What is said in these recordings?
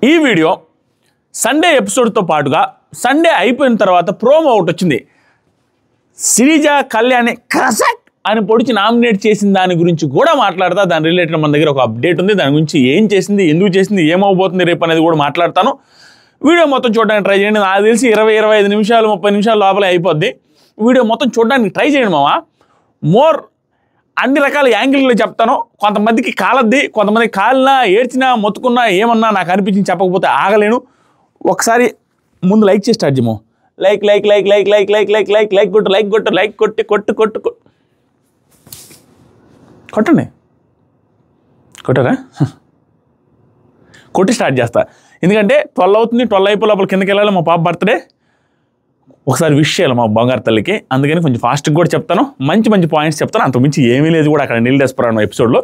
ఈ video Sunday ఎపిసోడ్తో పాటుగా Sunday అయిపోయిన తర్వాత ప్రోమో ఒకటి వచ్చింది. శ్రీజ కళ్యాణి కసక్ అని పొడిచి నామినేట్ చేసిన దాని గురించి కూడా మాట్లాడతా. దాని రిలేటెడ్ మన దగ్గర ఒక అప్డేట్ ఉంది. దాని గురించి ఏం చేసింది, ఎందుకు చేసింది, ఏమవబోతుంది రేపు అనేది కూడా మాట్లాడతాను. వీడియో మొత్తం చూడడానికి ట్రై చేయండి. నాకు తెలిసి 20-25 నిమిషాలు 30 నిమిషాల లోపలే అయిపోద్ది. వీడియో మొత్తం చూడడానికి ట్రై చేయండి మామ. మోర్ అన్ని రకాల యాంగిల్లో చెప్తాను. కొంతమందికి కాలద్ది, కొంతమంది కాలినా ఏడ్చినా మొత్తుకున్నా ఏమన్నా నాకు అనిపించింది చెప్పకపోతే ఆగలేను. ఒకసారి ముందు లైక్ చేసి స్టార్ట్ చేయము. Like like like like like like like like like కొట్టు లైక్ కొట్టు లైక్ కొట్టి కొట్టు కొట్టు కొట్టండి. కొట్టారా? కొట్టి స్టార్ట్ చేస్తా. ఎందుకంటే 12 అవుతుంది. 12 అయిపోయి లోపల కిందకి వెళ్ళాలి. మా పాప బర్త్డే ఒకసారి విష్ చేయాలి మా బంగారు తల్లికి. అందుకని కొంచెం ఫాస్ట్గా కూడా చెప్తాను. మంచి మంచి పాయింట్స్ చెప్తాను. అంతకుమించి ఏమీ లేదు కూడా అక్కడ నీల్ డెస్పరానో ఎపిసోడ్లో.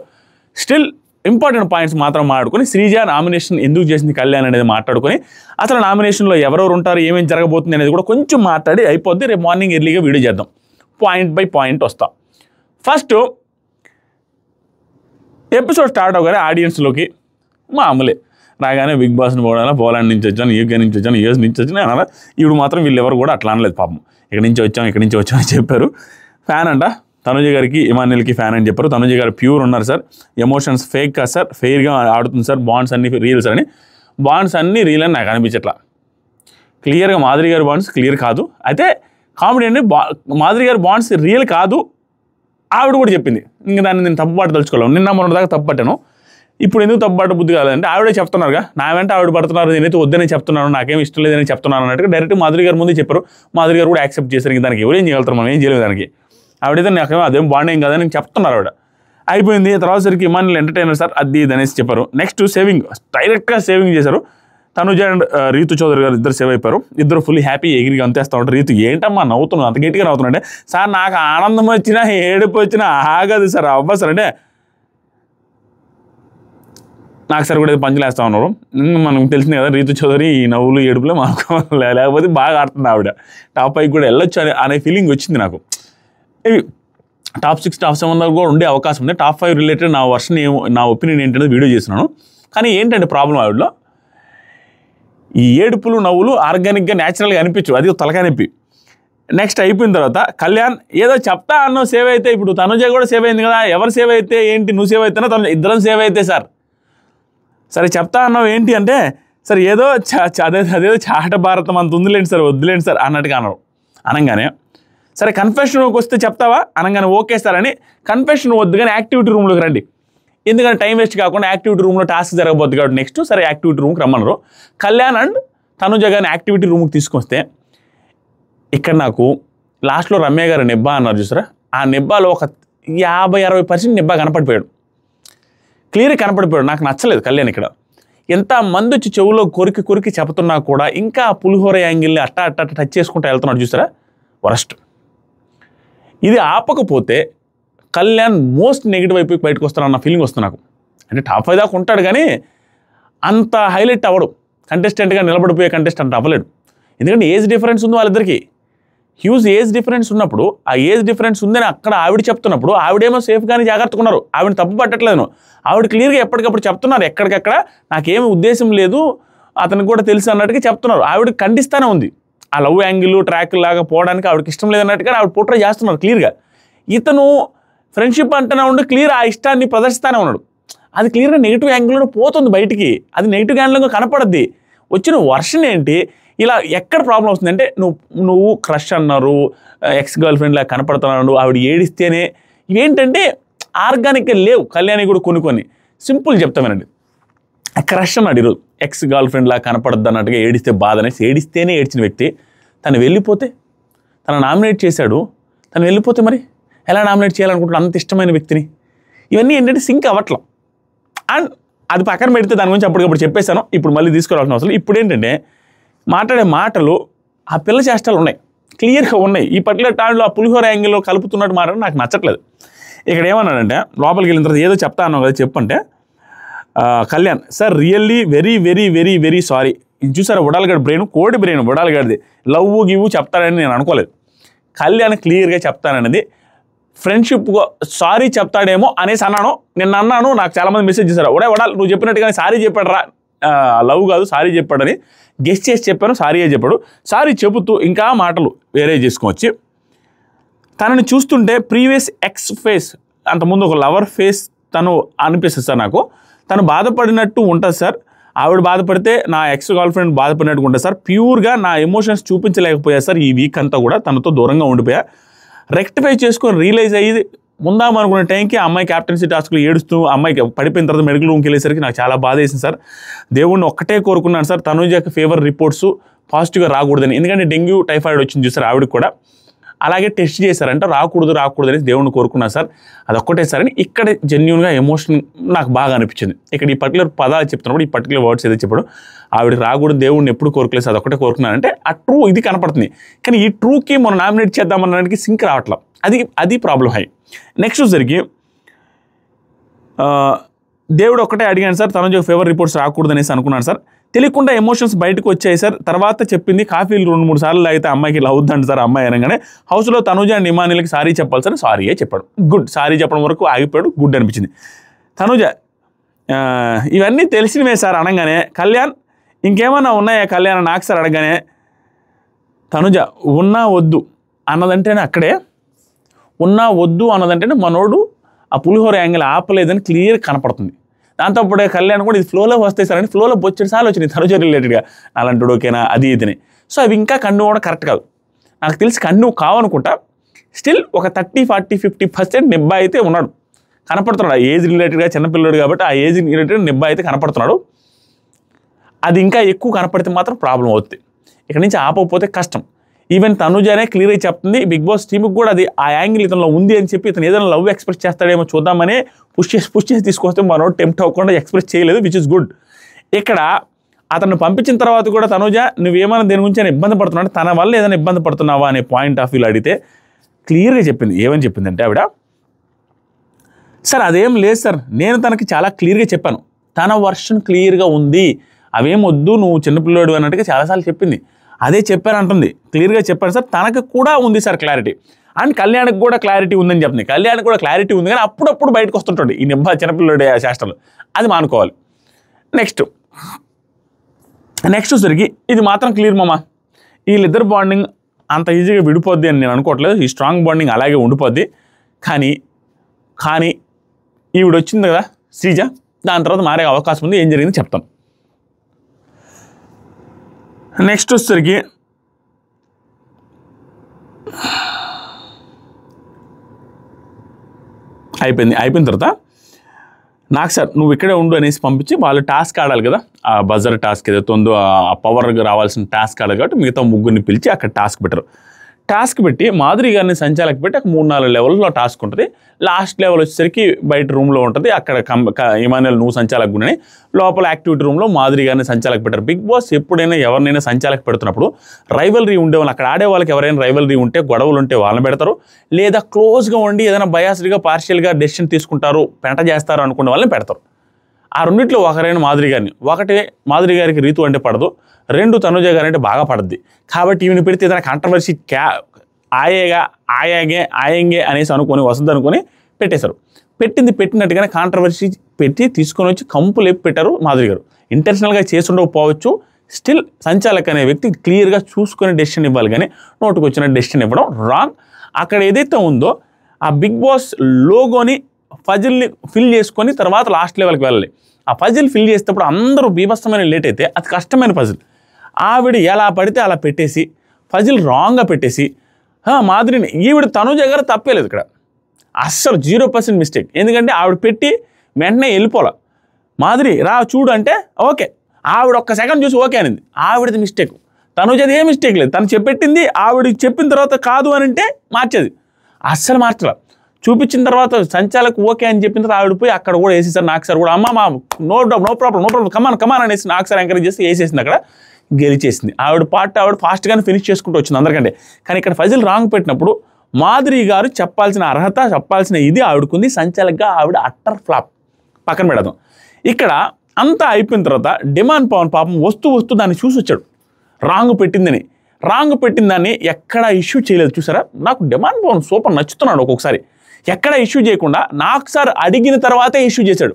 స్టిల్ ఇంపార్టెంట్ పాయింట్స్ మాత్రం మాట్లాడుకొని శ్రీజ నామినేషన్ ఎందుకు చేసింది కళ్యాణ్ అనేది మాట్లాడుకొని అసలు నామినేషన్లో ఎవరెవరు ఉంటారు, ఏమేమి జరగబోతుంది అనేది కూడా కొంచెం మాట్లాడి అయిపోద్ది. రేపు మార్నింగ్ ఎర్లీగా వీడియో చేద్దాం. పాయింట్ బై పాయింట్ వస్తాం. ఫస్ట్ ఎపిసోడ్ స్టార్ట్ అవగానే ఆడియన్స్లోకి మామూలే రాగానే బిగ్ బాస్ని పోవడాలా, పోలాండ్ నుంచి వచ్చాను, యూకే నుంచి వచ్చాను, యూఎస్ నుంచి వచ్చాను అనాలా. ఇప్పుడు మాత్రం వీళ్ళెవరు కూడా అట్లా అనలేదు పాపం. ఇక్కడి నుంచి వచ్చాం అని చెప్పారు. ఫ్యాన్ అంట తనుజ గారికి, ఇమాన్యుల్కి ఫ్యాన్ అని చెప్పారు. తనుజ గారు ప్యూర్ ఉన్నారు సార్, ఎమోషన్స్ ఫేక్ కాదు సార్, ఫెయిర్గా ఆడుతుంది సార్, బాండ్స్ అన్ని రియల్ సార్ అని. బాండ్స్ అన్నీ రియల్ అని నాకు అనిపించట్లా. క్లియర్గా మాధురి గారి బాండ్స్ క్లియర్ కాదు. అయితే కామెడీ అండి, మాధురి గారి బాండ్స్ రియల్ కాదు ఆవిడ కూడా చెప్పింది. ఇంకా దాన్ని నేను తప్పుబాటు తలుచుకోలేము. నిన్న మొన్న దాకా తప్పు పట్టాను. ఇప్పుడు ఎందుకు తప్పుబాటు బుద్ధి కాదంటే ఆవిడే చెప్తున్నారుగా, నా వెంట ఆవిడ పడుతున్నారు, నేనైతే వద్దనే చెప్తున్నాను, నాకేం ఇష్టం లేదని చెప్తున్నాను అన్నట్టుగా డైరెక్ట్ మాధురి గారి ముందు చెప్పారు. మాధురి గారు కూడా యాక్సెప్ట్ చేశారు. ఇంక దానికి ఎవరేం చేయగలుగుతారు, మనం ఏం చేయలేదు దానికి. ఆవిడైతే నాకేమో అదేం బాండేం కాదని చెప్తున్నారు ఆవిడ. అయిపోయింది. తర్వాత సరికి ఇమాన్యుల్ ఎంటర్టైనర్ సార్ అది ఇది అనేసి చెప్పారు. నెక్స్ట్ సేవింగ్, డైరెక్ట్గా సేవింగ్ చేశారు. తనుజ అండ్ రీతు చౌదరి గారు ఇద్దరు సేవ్ అయిపోయారు. ఇద్దరు ఫుల్ హ్యాపీ ఎగిరిగా అంతేస్తూ ఉంటారు. రీతు ఏంటమ్మా నవ్వుతున్నావు, అంత గట్టిగా నవ్వుతున్నాంటే సార్ నాకు ఆనందం వచ్చినా ఏడుపు వచ్చినా ఆగదు సార్ అవ్వ సార్ అంటే నాకు సార్ కూడా పంచులు వేస్తూ ఉన్నారు. మనకు తెలిసింది కదా రీతు చౌదరి ఈ నవ్వులు ఏడుపులో మాకు లేకపోతే బాగా ఆడుతుంది ఆవిడ. టాప్ 5 కూడా వెళ్ళొచ్చు అనే ఫీలింగ్ వచ్చింది నాకు. ఇవి టాప్ 6 టాప్ 7 దాకా కూడా ఉండే అవకాశం ఉంది. టాప్ 5 రిలేటెడ్ నా ఒపీనియన్ ఏంటంటే వీడియో చేస్తున్నాను. కానీ ఏంటంటే ప్రాబ్లం ఆవిడలో ఈ ఏడుపులు నవ్వులు ఆర్గానిక్గా న్యాచురల్గా అనిపించు, అది తలకాయ నొప్పి. నెక్స్ట్ అయిపోయిన తర్వాత కళ్యాణ్ ఏదో చెప్తా అన్నావు సేవ్ అయితే, ఇప్పుడు తనుజ కూడా సేవ్ అయింది కదా, ఎవరు సేవ్ అయితే ఏంటి, నువ్వు సేవ్ అయితేనా తనుజ, ఇద్దరం సేవ్ అయితే సార్. సరే చెప్తా అన్నావు ఏంటి అంటే సార్ ఏదో అదేదో చాట భారతం అంత ఉందిలేండి సార్, వద్దులేండి సార్ అన్నట్టుగా అన్నారు. అనగానే సరే కన్ఫెషన్కి వస్తే చెప్తావా అనగానే ఓకే సార్ అని, కన్ఫెషన్ వద్దు కానీ యాక్టివిటీ రూమ్లోకి రండి, ఎందుకంటే టైం వేస్ట్ కాకుండా యాక్టివిటీ రూమ్లో టాస్క్ జరగబోద్ది కాబట్టి నెక్స్ట్ సరే యాక్టివిటీ రూమ్కి రమ్మన్నారు. కళ్యాణ్ అండ్ తనుజ గారిని యాక్టివిటీ రూమ్కి తీసుకొస్తే ఇక్కడ నాకు లాస్ట్లో రమ్య గారు నెబ్బా అన్నారు చూసారా, ఆ నెబ్బాలో ఒక 50-60% నెబ్బా కనపడిపోయాడు, క్లియర్గా కనపడిపోయాడు. నాకు నచ్చలేదు కళ్యాణ్ ఇక్కడ. ఎంత మంది వచ్చి చెవులో కొరికి చెప్తున్నా కూడా ఇంకా పులిహోర యాంగిల్ని అట్ట టచ్ చేసుకుంటూ వెళ్తున్నాడు చూసారా, వరస్ట్. ఇది ఆపకపోతే కళ్యాణ్ మోస్ట్ నెగిటివ్ అయిపోయి బయటకు వస్తానన్న ఫీలింగ్ వస్తుంది నాకు. అంటే టాప్ 5 దాకా ఉంటాడు కానీ అంత హైలైట్ అవ్వడు, కంటెస్టెంట్గా నిలబడిపోయే కంటెస్టెంట్ అవ్వలేడు. ఎందుకంటే ఏజ్ డిఫరెన్స్ ఉంది వాళ్ళిద్దరికి, హ్యూజ్ ఏజ్ డిఫరెన్స్ ఉన్నప్పుడు ఆ ఏజ్ డిఫరెన్స్ ఉందని అక్కడ ఆవిడ చెప్తున్నప్పుడు ఆవిడేమో సేఫ్గానే జాగ్రత్తగా ఉన్నారు, ఆవిడ తప్పు పట్టట్లేదు. ఆవిడ క్లియర్గా ఎప్పటికప్పుడు చెప్తున్నారు, ఎక్కడికక్కడ నాకేమి ఉద్దేశం లేదు అతనికి కూడా తెలుసు అన్నట్టుగా చెప్తున్నారు. ఆవిడ ఖండిస్తూనే ఉంది ఆ లవ్ యాంగిల్ ట్రాక్ లాగా పోవడానికి ఆవిడకి ఇష్టం లేదన్నట్టుగా ఆవిడ పోట్రే చేస్తున్నారు క్లియర్గా. ఇతను ఫ్రెండ్షిప్ అంటూనే ఉండి క్లియర్ ఆ ఇష్టాన్ని ప్రదర్శిస్తూనే ఉన్నాడు. అది క్లియర్గా నెగిటివ్ యాంగిల్లో పోతుంది బయటికి, అది నెగిటివ్ యాంగిల్లో కనపడద్ది. వచ్చిన వర్షన్ ఏంటి ఇలా ఎక్కడ ప్రాబ్లం వస్తుందంటే నువ్వు క్రష్ అన్నారు, ఎక్స్ గర్ల్ ఫ్రెండ్ లాగా కనపడుతున్నాడు, ఆవిడ ఏడిస్తేనే ఇవేంటంటే ఆర్గానిక్గా లేవు. కళ్యాణి కూడా కొన్ని సింపుల్ చెప్తామేనండి. క్రష్ అన్నాడు ఈరోజు, ఎక్స్ గర్ల్ ఫ్రెండ్ లాగా కనపడద్దు అన్నట్టుగా ఏడిస్తే బాధ అనేసి ఏడిస్తేనే ఏడ్చిన వ్యక్తి తను వెళ్ళిపోతే, తను నామినేట్ చేశాడు, తను వెళ్ళిపోతే మరి ఎలా నామినేట్ చేయాలనుకుంటున్నాడు అంత ఇష్టమైన వ్యక్తిని. ఇవన్నీ ఏంటంటే సింక్ అవ్వట్లం. అండ్ అది పక్కన పెడితే దాని గురించి అప్పటికప్పుడు చెప్పేశాను, ఇప్పుడు మళ్ళీ తీసుకోవాల్సిన అవసరం. ఇప్పుడు ఏంటంటే మాట్లాడే మాటలు ఆ పిల్ల చేష్టాలు ఉన్నాయి, క్లియర్గా ఉన్నాయి. ఈ పర్టికులర్ టైంలో ఆ పులిహోర యాంగిల్లో కలుపుతున్నట్టు మాట్లాడడం నాకు నచ్చట్లేదు. ఇక్కడ ఏమన్నాడంటే లోపలికి వెళ్ళిన తర్వాత ఏదో చెప్తా అన్నావు కదా చెప్పంటే Kalyan sir really very very very very sorry. ఇది చూసారా వడాలగడ్ బ్రెయిన్, కోడి బ్రెయిన్ వడాలగడ్ది, లవ్ గివ్వు చెప్తాడని నేను అనుకోలేదు. కళ్యాణ్ క్లియర్గా చెప్తానన్నది ఫ్రెండ్షిప్ సారీ చెప్తాడేమో అనేసి అన్నాను. నిన్న అన్నాను, నాకు చాలామంది మెసేజ్ చేశారు, వడాలి నువ్వు చెప్పినట్టుగానే సారీ చెప్పాడు రా, లవ్ కాదు సారీ చెప్పాడని గెస్ చేసి చెప్పాను, సారీయే చెప్పాడు. సారీ చెబుతూ ఇంకా మాటలు వేరే చేసుకోవచ్చు. తనని చూస్తుంటే ప్రీవియస్ ఎక్స్ ఫేస్, అంతకుముందు ఒక లవర్ ఫేస్ తను అనిపిస్తుంది సార్ నాకు. తను బాధపడినట్టు ఉంటుంది సార్. ఆవిడ బాధపడితే నా ఎక్స్ గర్ల్ ఫ్రెండ్ బాధపడినట్టు ఉంటుంది సార్. ప్యూర్గా నా ఎమోషన్స్ చూపించలేకపోయా సార్ ఈ వీక్ అంతా కూడా. తనతో దూరంగా ఉండిపోయా. రెక్టిఫై చేసుకొని రియలైజ్ అయ్యి ముందామనుకునే టైంకి అమ్మాయి క్యాప్టెన్సీ టాస్క్లు ఏడుస్తూ అమ్మాయికి పడిపోయిన తర్వాత మెడికల్ రూమ్కి వెళ్ళేసరికి నాకు చాలా బాధ వేసింది సార్. దేవుణ్ణి ఒక్కటే కోరుకున్నాను సార్, తనుజకి ఫేవర్ రిపోర్ట్స్ పాజిటివ్గా రాకూడదని. ఎందుకంటే డెంగ్యూ టైఫాయిడ్ వచ్చింది చూసారు ఆవిడకి కూడా, అలాగే టెస్ట్ చేశారంటే రాకూడదు అని దేవుణ్ణి కోరుకున్నాను సార్. అదొక్కటే సార్ అని ఇక్కడ జెన్యూన్గా ఎమోషన్ నాకు బాగా అనిపించింది. ఇక్కడ ఈ పర్టికులర్ పదాలు చెప్తున్నప్పుడు ఈ పర్టికులర్ వర్డ్స్ ఏదో చెప్పాడు, ఆవిడకి రాకూడదు దేవుడిని ఎప్పుడు కోరుకోలేదు, అదొక్కటే కోరుకున్నానంటే ఆ ట్రూ ఇది కనపడుతుంది. కానీ ఈ ట్రూకి మనం నామినేట్ చేద్దామనడానికి సింక్ రావట్లేదు. అది ప్రాబ్లం హై. నెక్స్ట్ వచ్చేసరికి దేవుడు ఒక్కటే అడిగాను సార్, తనుజ ఫేవర్ రిపోర్ట్స్ రాకూడదు అనేసి అనుకున్నాను సార్. తెలియకుండా ఎమోషన్స్ బయటకు వచ్చాయి సార్. తర్వాత చెప్పింది కాఫీలు 2-3 సార్లు తాగితే అమ్మాయికి ఇలా అవుద్దండి సార్. అమ్మాయి అనగానే హౌస్లో తనుజ అండ్ ఇమానిలకి సారీ చెప్పాలి సార్, సారీయే చెప్పాడు. గుడ్, సారీ చెప్పడం వరకు ఆగిపోయాడు, గుడ్ అనిపించింది. తనుజ ఇవన్నీ తెలిసినవే సార్ అనగానే, కళ్యాణ్ ఇంకేమన్నా ఉన్నాయా కళ్యాణ్ నాకు సార్ అడగానే, తనుజ ఉన్నా వద్దు అన్నదంటేనే అక్కడే ఉన్నా వద్దు అన్నదంటేనే మనోడు ఆ పులిహోర యాంగిల్ ఆపలేదని క్లియర్ కనపడుతుంది. దాంతోపాటే కళ్యాణ్ కూడా ఇది ఫ్లోలో వస్తాయి సార్ అని ఫ్లోలో బొచ్చెడు సార్లు వచ్చినాయి తనుజ రిలేటెడ్గా, అలాంటి ఓకేనా అది ఇదిని. సో అవి ఇంకా కన్ను కూడా కరెక్ట్ కాదు. నాకు తెలిసి కన్ను కావనుకుంటా. స్టిల్ ఒక 30-40-50% నిబ్బా అయితే ఉన్నాడు, కనపడుతున్నాడు. ఆ ఏజ్ రిలేటెడ్గా చిన్నపిల్లడు కాబట్టి ఆ ఏజ్ రిలేటెడ్ నిబ్బా అయితే కనపడుతున్నాడు. అది ఇంకా ఎక్కువ కనపడితే మాత్రం ప్రాబ్లం అవుతుంది. ఇక్కడ నుంచి ఆపకపోతే కష్టం. ఈవెన్ తనుజనే క్లియర్గా చెప్తుంది, బిగ్ బాస్ టీంకి కూడా అది ఆ యాంగిల్ ఇతనిలో ఉంది అని చెప్పి ఇతను ఏదైనా లవ్ ఎక్స్ప్రెస్ చేస్తాడేమో చూద్దామని పుష్ చేసి తీసుకొస్తే మనోడు టెంప్ట్ అవ్వకుండా ఎక్స్ప్రెస్ చేయలేదు, విచ్ ఇస్ గుడ్. ఇక్కడ అతను పంపించిన తర్వాత కూడా తనుజ నువ్వేమైనా దేని గురించి ఆయన ఇబ్బంది పడుతున్నావు, తన వల్ల ఏదైనా ఇబ్బంది పడుతున్నావా అనే పాయింట్ ఆఫ్ వ్యూలో అడిగితే క్లియర్గా చెప్పింది. ఏమని చెప్పిందంటే ఆవిడ, సార్ అదేం లేదు సార్, నేను తనకి చాలా క్లియర్గా చెప్పాను, తన వర్షన్ క్లియర్గా ఉంది, అవేం వద్దు నువ్వు చిన్నపిల్లోడు అన్నట్టుగా చాలాసార్లు చెప్పింది. అదే చెప్పారంటుంది, క్లియర్గా చెప్పాను సార్, తనకు కూడా ఉంది సార్ క్లారిటీ. అండ్ కళ్యాణ్కి కూడా క్లారిటీ ఉందని చెప్తుంది. కళ్యాణ్కి కూడా క్లారిటీ ఉంది, కానీ అప్పుడప్పుడు బయటకు వస్తుంటాడు ఈ నిబ్బా చిన్నపిల్లడే శాస్త్రాలు, అది మానుకోవాలి. నెక్స్ట్ వచ్చరికి ఇది మాత్రం క్లియర్ మామ, వీళ్ళిద్దరు బాండింగ్ అంత ఈజీగా విడిపోద్ది అని నేను అనుకోవట్లేదు. ఈ స్ట్రాంగ్ బాండింగ్ అలాగే ఉండిపోద్ది. కానీ ఈవిడ వచ్చింది కదా శ్రీజ, దాని తర్వాత మారే అవకాశం ఉంది. ఏం జరిగింది చెప్తాను. నెక్స్ట్ వచ్చేసరికి అయిపోయిన తర్వాత నాకు సార్ నువ్వు ఇక్కడే ఉండు అనేసి పంపించి వాళ్ళు టాస్క్ ఆడాలి కదా, ఆ బజర్ టాస్క్ ఏదైతే ఉందో ఆ పవర్గా రావాల్సిన టాస్క్ ఆడాలి కాబట్టి మిగతా ముగ్గురిని పిలిచి అక్కడ టాస్క్ పెట్టారు. టాస్క్ పెట్టి మాధురి గారిని సంచాలక పెట్టి అక్కడ 3-4 లెవెల్లో టాస్క్ ఉంటుంది. లాస్ట్ లెవెల్ వచ్చేసరికి బయట రూమ్లో ఉంటుంది, అక్కడ ఇమాన్యుయల్ నువ్వు సంచాలక గుణని, లోపల యాక్టివిటీ రూమ్లో మాధురి గారిని సంచాలక పెట్టారు. బిగ్ బాస్ ఎప్పుడైనా ఎవరినైనా సంచాలక పెడుతున్నప్పుడు రైవల్రీ ఉండేవాళ్ళు, అక్కడ ఆడే వాళ్ళకి ఎవరైనా రైవల్రీ ఉంటే గొడవలు ఉంటే వాళ్ళని పెడతారు, లేదా క్లోజ్గా ఉండి ఏదైనా బయాస్డ్గా పార్షియల్గా డెసిషన్ తీసుకుంటారు పెంట చేస్తారు అనుకునే వాళ్ళని పెడతారు. ఆ రెండిట్లో ఒకరైన మాధురి గారిని, ఒకటి మాధురి గారికి రీతు అంటే పడదు, 2 తనుజ గారు అంటే బాగా పడుద్ది. కాబట్టి ఈమెను పెడితే ఏదైనా కాంట్రవర్సీ ఆయంగే అనేసి అనుకొని వస్తుంది అనుకొని పెట్టేశారు. పెట్టినట్టుగానే కాంట్రవర్సీ పెట్టి తీసుకొని వచ్చి కంపు లేపి పెట్టారు మాధురి గారు. ఇంటెన్షనల్గా చేసి ఉండకపోవచ్చు, స్టిల్ సంచాలక్ అనే వ్యక్తి క్లియర్గా చూసుకొని డెసిషన్ ఇవ్వాలి, కానీ నోటుకు వచ్చిన డెసిషన్ ఇవ్వడం రాంగ్. అక్కడ ఏదైతే ఉందో ఆ బిగ్ బాస్ లోగోని పజిల్ని ఫిల్ చేసుకొని తర్వాత లాస్ట్ లెవెల్కి వెళ్ళాలి. ఆ పజిల్ ఫిల్ చేసేటప్పుడు అందరూ బీభత్సమైన లేట్ అయితే అది కష్టమైన పజిల్. ఆవిడ ఎలా పడితే అలా పెట్టేసి పజిల్ రాంగ్గా పెట్టేసి మాధురిని, ఈవిడ తనుజ గారు తప్పేలేదు ఇక్కడ, అస్సలు 0% మిస్టేక్. ఎందుకంటే ఆవిడ పెట్టి వెంటనే వెళ్ళిపోలే. మాధురి రా చూడు అంటే ఓకే, ఆవిడ ఒక్క సెకండ్ చూసి ఓకే అనింది, ఆవిడది మిస్టేక్. తనుజది ఏ మిస్టేక్ లేదు, తను చెప్పెట్టింది ఆవిడకి చెప్పిన తర్వాత కాదు అని అంటే మార్చేది, అస్సలు మార్చలే. చూపించిన తర్వాత సంచాలకు ఓకే అని చెప్పిన తర్వాత ఆవిడ పోయి అక్కడ కూడా వేసేసారు. నాకు సార్ కూడా అమ్మ నో ప్రాబ్లం కమాన్ అనేసి నాకు సార్ ఎంకరేజ్ చేసి వేసేసింది, అక్కడ గెలిచేసింది. ఆవిడ ఆవిడ ఫాస్ట్గానే ఫినిష్ చేసుకుంటూ వచ్చింది అందరికంటే. కానీ ఇక్కడ ఫజిల్ రాంగ్ పెట్టినప్పుడు మాధురి గారు చెప్పాల్సిన అర్హత చెప్పాల్సిన ఇది ఆవిడకుంది, సంచాలకగా ఆవిడ అట్టర్ ఫ్లాప్ పక్కన పెడదాం. ఇక్కడ అంతా అయిపోయిన తర్వాత డిమాండ్ పవన్ పాపం వస్తూ దాన్ని చూసి వచ్చాడు రాంగ్ పెట్టిందని. రాంగ్ పెట్టిన దాన్ని ఎక్కడా ఇష్యూ చేయలేదు చూసారా. నాకు డిమాండ్ పవన్ సూపర్ నచ్చుతున్నాడు. ఒక్కొక్కసారి ఎక్కడ ఇష్యూ చేయకుండా నాకు సార్ అడిగిన తర్వాతే ఇష్యూ చేశాడు.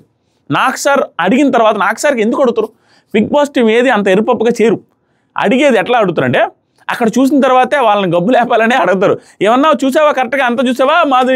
నాకు సార్ అడిగిన తర్వాత నాకు సార్కి ఎందుకు అడుగుతారు, బిగ్ బాస్ టీం ఏది అంత ఎరుపప్పుగా చేరు. అడిగేది ఎట్లా అడుగుతారంటే అక్కడ చూసిన తర్వాతే వాళ్ళని గబ్బు లేపాలని అడుగుతారు. ఏమన్నా చూసావా, కరెక్ట్గా అంతా చూసావా, మాది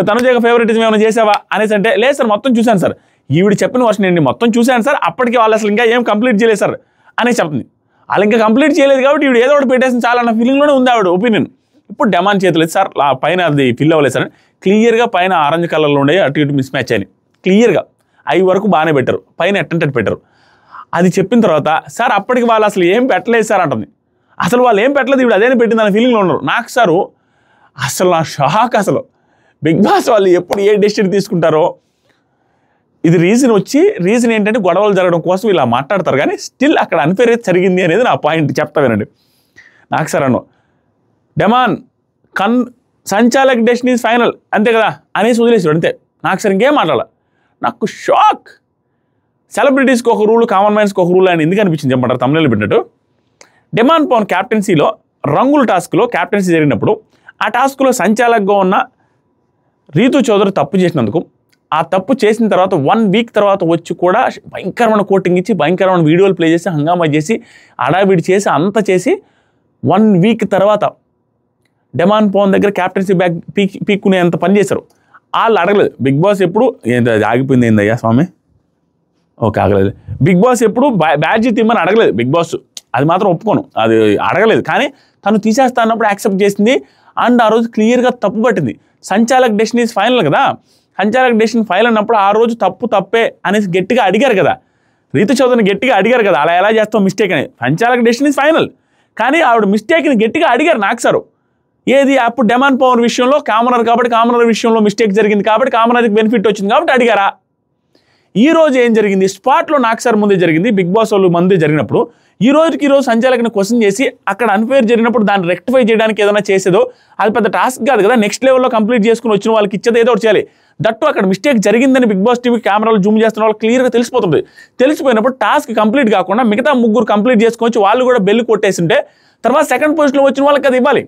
తనుజ ఫేవరెటిజం ఏమైనా చేసావా అనేసి అంటే లేదు సార్ మొత్తం చూశాను సార్, ఈవిడ చెప్పిన వర్షన్ నేను మొత్తం చూశాను సార్, అప్పటికి వాళ్ళు అసలు ఇంకా ఏం కంప్లీట్ చేయలేదు సార్ అనేసి చెప్తుంది. వాళ్ళు ఇంకా కంప్లీట్ చేయలేదు కాబట్టి ఈవిడ ఏదో ఒకటి పెట్టేసింది చాలా అన్న ఫీలింగ్లోనే ఉంది ఆవిడ ఒపీనియన్. ఇప్పుడు డెమాన్ చేతులు సార్ పైన అది ఫిల్ అవ్వలేదు సార్, క్లియర్గా పైన ఆరెంజ్ కలర్లో ఉండే అటు ఇటు మిస్ మ్యాచ్ అని క్లియర్గా అవి వరకు బాగానే పెట్టారు, పైన ఎట్టంటే పెట్టారు. అది చెప్పిన తర్వాత సార్ అప్పటికి వాళ్ళు అసలు ఏం పెట్టలేదు సార్ అంటుంది. అసలు వాళ్ళు ఏం పెట్టలేదు, ఇప్పుడు అదేనే పెట్టింది అనే ఫీలింగ్లో ఉన్నారు. నాకు సారు అసలు నా షాక్. అసలు బిగ్ బాస్ వాళ్ళు ఎప్పుడు ఏ డెసిషన్ తీసుకుంటారో ఇది రీజన్ ఏంటంటే గొడవలు జరగడం కోసం ఇలా మాట్లాడతారు, కానీ స్టిల్ అక్కడ అన్ఫేర్ జరిగింది అనేది నా పాయింట్. చెప్తా వినండి. నాకు సార్ అను డెమాన్ సంచాలక్ డెస్టినీస్ ఫైనల్ అంతే కదా అనేసి వదిలేసాడు అంతే. నాకు సార్ ఇంకేం మాట్లాడాల. నాకు షాక్. సెలబ్రిటీస్కి ఒక రూల్, కామన్ మ్యాన్స్కి ఒక రూల్ అని ఎందుకు అనిపించింది చెప్పమంటారు తమిళలో పెట్టినట్టు. డెమాన్ పవన్ క్యాప్టెన్సీలో రంగుల టాస్క్లో క్యాప్టెన్సీ జరిగినప్పుడు ఆ టాస్క్లో సంచాలకుగా ఉన్న రీతు చౌదరి తప్పు చేసినందుకు, ఆ తప్పు చేసిన తర్వాత 1 వీక్ తర్వాత వచ్చి కూడా భయంకరమైన కోటింగ్ ఇచ్చి భయంకరమైన వీడియోలు ప్లే చేసి హంగామా చేసి అడావిడి చేసి అంత చేసి 1 వీక్ తర్వాత డెమాన్ పవన్ దగ్గర క్యాప్టెన్సీ బ్యాగ్ పీక్కునే అంత పని చేశారు. వాళ్ళు అడగలేదు బిగ్ బాస్ ఎప్పుడు ఏంటి అది ఆగిపోయింది ఏందయ్యా స్వామి, ఓకే ఆగలేదు. బిగ్ బాస్ ఎప్పుడు బ్యాడ్జీ తీమ్మని అడగలేదు బిగ్ బాస్, అది మాత్రం ఒప్పుకోను, అది అడగలేదు. కానీ తను తీసేస్తా అన్నప్పుడు యాక్సెప్ట్ చేసింది. అండ్ ఆ రోజు క్లియర్గా తప్పు పట్టింది. సంచాలక్ డెస్టినీస్ ఫైనల్ కదా, సంచాలక్ డెస్టినీ ఫైనల్ అన్నప్పుడు ఆ రోజు తప్పే అనేసి గట్టిగా అడిగారు కదా, రీతు చౌదరిని గట్టిగా అడిగారు కదా, అలా ఎలా చేస్తావు మిస్టేక్ అని. సంచాలక్ డెస్టినీస్ ఫైనల్ కానీ ఆవిడ మిస్టేక్ని గట్టిగా అడిగారు నాకు సారు. ఏది అప్పుడు డెమాన్ పవన్ విషయంలో కామనర్ కాబట్టి కామనర్ విషయంలో మిస్టేక్ జరిగింది కాబట్టి కామనర్కి బెనిఫిట్ వచ్చింది కాబట్టి అడిగారా. ఈ రోజు ఏం జరిగింది, స్పాట్లో నాకు సార్ ముందే జరిగింది, బిగ్ బాస్ వాళ్ళు ముందే జరిగినప్పుడు ఈ రోజుకి సంచాలకుని క్వశ్చన్ చేసి అక్కడ అన్ఫేర్ జరిగినప్పుడు దాన్ని రెక్టిఫై చేయడానికి ఏదైనా చేసేదో అది పెద్ద టాస్క్ కాదు కదా, నెక్స్ట్ లెవెల్లో కంప్లీట్ చేసుకుని వచ్చిన వాళ్ళకి ఇచ్చేది ఏదో ఒకటి చేయాలి. దట్టు అక్కడ మిస్టేక్ జరిగిందని బిగ్ బాస్ టీవీ కెమెరాలు జూమ్ చేస్తున్న వాళ్ళు క్లియర్గా తెలిసిపోతుంది. తెలిసిపోయినప్పుడు టాస్క్ కంప్లీట్ కాకుండా మిగతా 3 కంప్లీట్ చేసుకోవచ్చు, వాళ్ళు కూడా బెల్లు కొట్టేసింటే తర్వాత సెకండ్ పొజిషన్లో వచ్చిన వాళ్ళకి అది ఇవ్వాలి.